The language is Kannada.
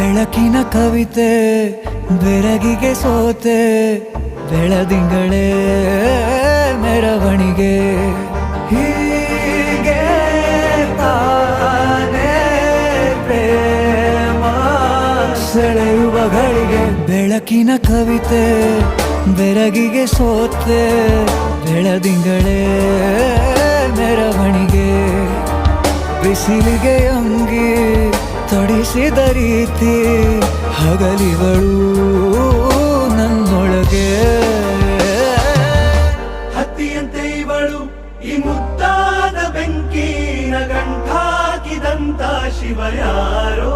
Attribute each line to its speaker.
Speaker 1: ಬೆಳಕಿನ ಕವಿತೆ ಬೆರಗಿಗೆ ಸೋತೆ ಬೆಳದಿಂಗಳೇ ಮೆರವಣಿಗೆ ಹೀಗೆ ತಾನೇ ಪ್ರೇಮ ಸೆಳೆಯುವ ಗಳಿಗೆ ಬೆಳಕಿನ ಕವಿತೆ ಬೆರಗಿಗೆ ಸೋತೆ ಬೆಳದಿಂಗಳೇ ಮೆರವಣಿಗೆ ಬಿಸಿಲಿಗೆ ಅಂಗಿ ತೊಡಿಸಿದ ರೀತಿ ಹಗಲಿಗಳು ನನ್ನೊಳಗೆ
Speaker 2: ಹತ್ತಿಯಂತೆ ಇವಳು ಈ ಮುದ್ದಾದ ಬೆಂಕಿನ ಗಂಟಾಕಿದಂತ ಶಿವ ಯಾರೋ